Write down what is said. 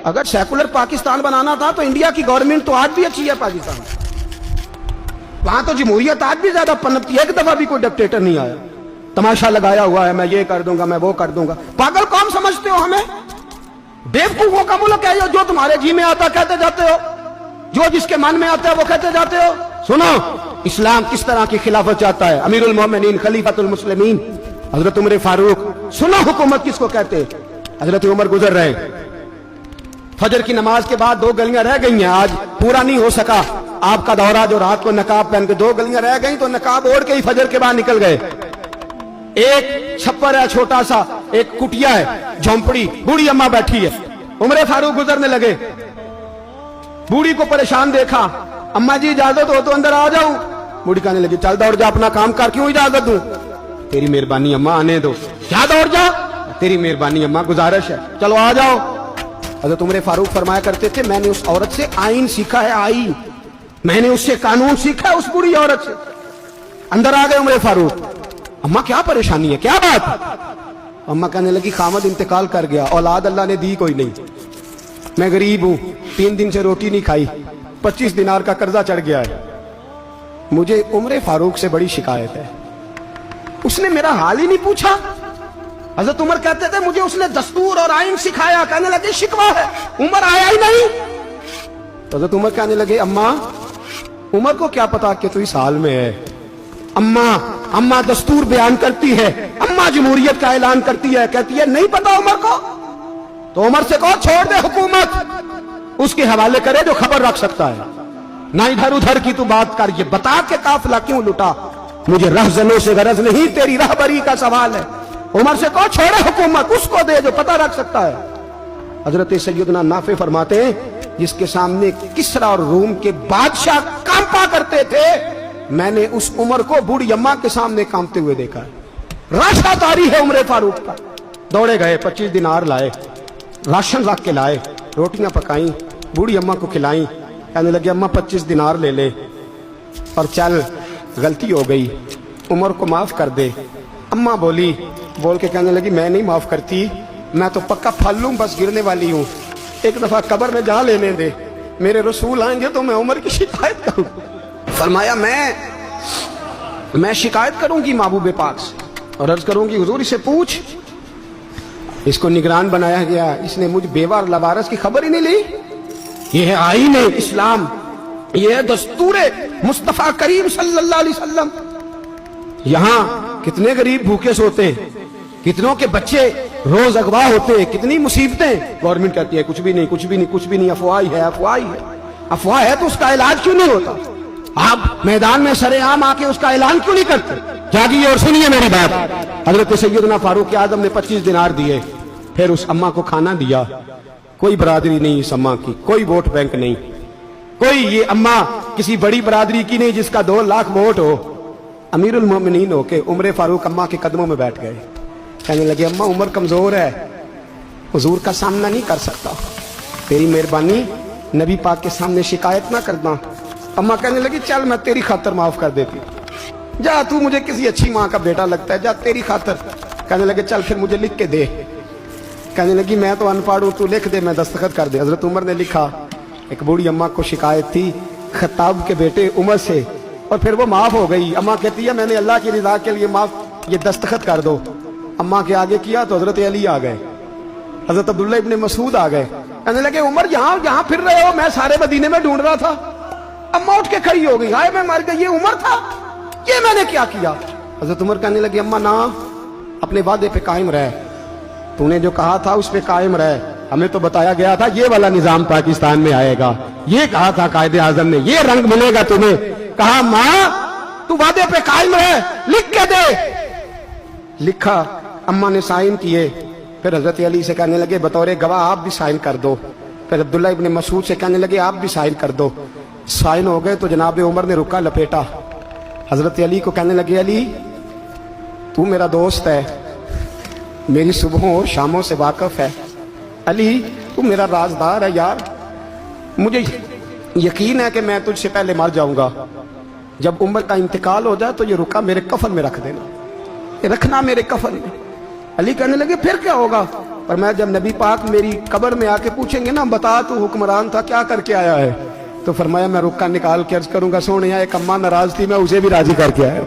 अगर सेकुलर पाकिस्तान बनाना था तो इंडिया की गवर्नमेंट तो आज भी अच्छी है पाकिस्तान में, वहां तो जमहूरियत आज भी ज्यादा पनपती है। एक दफा भी कोई डिक्टेटर नहीं आया, तमाशा लगाया हुआ है, मैं ये कर दूंगा, मैं वो कर दूंगा। पागल कौन समझते हो हमें? बेवकूफों का मुल्क है जो तुम्हारे जी में आता कहते जाते हो, जो जिसके मन में आता है वो कहते जाते हो। सुनो, इस्लाम किस तरह की खिलाफत चाहता है। अमीरुल मोमिनीन खलीफतुल मुस्लिमीन हजरत उमर फारूक। सुनो हुकूमत किसको कहते हैं। हजरत उमर गुजर रहे, फजर की नमाज के बाद 2 गलियां रह गई हैं, आज पूरा नहीं हो सका आपका दौरा, जो रात को नकाब पहन के 2 गलियां रह गई तो नकाब ओढ़ के ही फजर के बाद निकल गए। एक छप्पर है छोटा सा, एक कुटिया है, झोंपड़ी, बूढ़ी अम्मा बैठी है। उमर फारूक गुजरने लगे, बूढ़ी को परेशान देखा, अम्मा जी इजाजत हो तो अंदर आ जाऊं। बूढ़ी कहने लगी चल दौड़ जा, अपना काम कर, क्यों इजाजत दूं? तेरी मेहरबानी अम्मा, आने दो। क्या दौड़ जा? तेरी मेहरबानी अम्मा, गुजारिश है, चलो आ जाओ। हज़रत उमर फारूक फरमाया करते थे, मैंने उस औरत से आईन सीखा है, आईन, मैंने उससे कानून सीखा है, उस बुरी औरत से। अंदर आ गए उमर फारूक, अम्मा क्या परेशानी है, क्या बात? अम्मा कहने लगी खामद इंतकाल कर गया, औलाद अल्लाह ने दी कोई नहीं, मैं गरीब हूं, 3 दिन से रोटी नहीं खाई, 25 दिनार का कर्जा चढ़ गया है, मुझे उमर फारूक से बड़ी शिकायत है। उसने मेरा हाल ही नहीं पूछा। हजरत उमर कहते थे मुझे उसने दस्तूर और आइन सिखाया। कहने लगे शिकवा है, उमर आया ही नहीं। हजरत उमर कहने लगे अम्मा, उमर को क्या पता कि तू इस हाल में है। अम्मा दस्तूर बयान करती है, अम्मा जमहूरियत का ऐलान करती है, कहती है नहीं पता उमर को, तो उमर से कहो छोड़ दे हुकूमत, उसके हवाले करे जो खबर रख सकता है, ना इधर उधर की तू बात कर। ये बता के काफिला क्यों लुटा, मुझे रहजनों से गरज नहीं, तेरी रहबरी का सवाल है। उमर से कहो छोड़े हुकूमत, उसको दे जो पता रख सकता है। हजरत सैयदना नाफे फरमाते हैं जिसके सामने किसरा और रूम के बादशाह कांपा करते थे, मैंने उस उमर को बूढ़ी अम्मा के सामने कांपते हुए देखा है। राशा तारी है उमर फारूक का। दौड़े गए, 25 दिनार लाए, राशन रख के लाए, रोटियां पकाई, बूढ़ी अम्मा को खिलाई। कहने लगे अम्मा 25 दिनार ले ले और चल, गलती हो गई, उमर को माफ कर दे। अम्मा बोल के कहने लगी मैं नहीं माफ करती, मैं तो पक्का फल लूं, बस गिरने वाली हूं, एक दफा कब्र में जा लेने दे, मेरे रसूल आएंगे तो मैं उमर की शिकायत करूं। फरमाया मैं शिकायत करूंगी महबूब पाक से और अर्ज करूंगी हुजूर इसे पूछ, इसको निगरान बनाया गया, इसने मुझ बेवा और लबारस की खबर ही नहीं ली। यह है आईन है इस्लाम, यह है दस्तूर मुस्तफा करीम सल्लल्लाहु अलैहि वसल्लम। यहां कितने गरीब भूखे सोते, कितनों के बच्चे रोज अगवा होते, कितनी मुसीबतें। गवर्नमेंट कहती है कुछ भी नहीं, कुछ भी नहीं, कुछ भी नहीं, अफवाह ही है, अफवाह ही है। अफवाह है तो उसका इलाज क्यों नहीं होता? आप मैदान में सरेआम आके उसका ऐलान क्यों नहीं करते? जागिए और सुनिए मेरी बात। हजरत सैयदना फारूक आजम ने 25 दिनार दिए, फिर उस अम्मा को खाना दिया। कोई बरादरी नहीं इस अम्मा की, कोई वोट बैंक नहीं, कोई ये अम्मा किसी बड़ी बरादरी की नहीं जिसका 2 लाख वोट हो। अमीरुल मोमिनीन होके उमर फारूक अम्मा के कदमों में बैठ गए। कहने लगे अम्मा उमर कमजोर है, हुजूर का सामना नहीं कर सकता, तेरी मेहरबानी नबी पाक के सामने शिकायत ना करना। अम्मा कहने लगी चल मैं तेरी खातर माफ कर देती, जा तू मुझे किसी अच्छी माँ का बेटा लगता है, जा तेरी खातर। कहने लगे चल फिर मुझे लिख के दे। कहने लगी मैं तो अनपढ़ हूं, तू लिख दे, मैं दस्तखत कर दे। हजरत उमर ने लिखा। एक बूढ़ी अम्मा को शिकायत थी खत्ताब के बेटे उमर से, और फिर वो माफ हो गई। अम्मा कहती है मैंने अल्लाह की रिजा के लिए माफ, ये दस्तखत कर दो। अम्मा के आगे किया तो हजरत अली आ गए, हजरत अब्दुल्ला इब्ने मसूद आ गए। कहने लगे उमर यहाँ फिर रहे हो, मैं सारे मदीने में ढूंढ रहा था। अम्मा उठ के खड़ी हो गई, हाय मैं मर गई, ये उमर था, ये मैंने क्या किया? हजरत उमर कहने लगे अम्मा ना, अपने वादे पे कायम रह, तूने जो कहा था उस पे कायम रह, हमें तो बताया गया था ये वाला निजाम पाकिस्तान में आएगा, ये कहा था कायदे आजम ने, ये रंग मिलेगा तुम्हें। कहा माँ तू वादे पे कायम रह, लिख के दे। लिखा, अम्मा ने साइन किए। फिर हजरत अली से कहने लगे बतौर गवाह आप भी साइन कर दो। फिर अब्दुल्ला इब्ने मसूद से कहने लगे आप भी साइन कर दो। साइन हो गए तो जनाब उमर ने रुका लपेटा। हजरत अली को कहने लगे अली तू मेरा दोस्त है, मेरी सुबहों और शामों से वाकिफ है, अली तू मेरा राजदार है यार, मुझे यकीन है कि मैं तुझसे पहले मर जाऊंगा, जब उमर का इंतकाल हो जाए तो ये रुका मेरे कफन में रख देना, रखना मेरे कफन में। अली कहने लगे फिर क्या होगा? پر میں جب نبی پاک میری قبر میں آ کے پوچھیں گے نا بتا تو حکمران تھا کیا کر کے آیا ہے, تو فرمایا میں رکا نکال کے عرض کروں گا سونے ایک اماں ناراض تھی میں اسے بھی راضی کر کے آیا.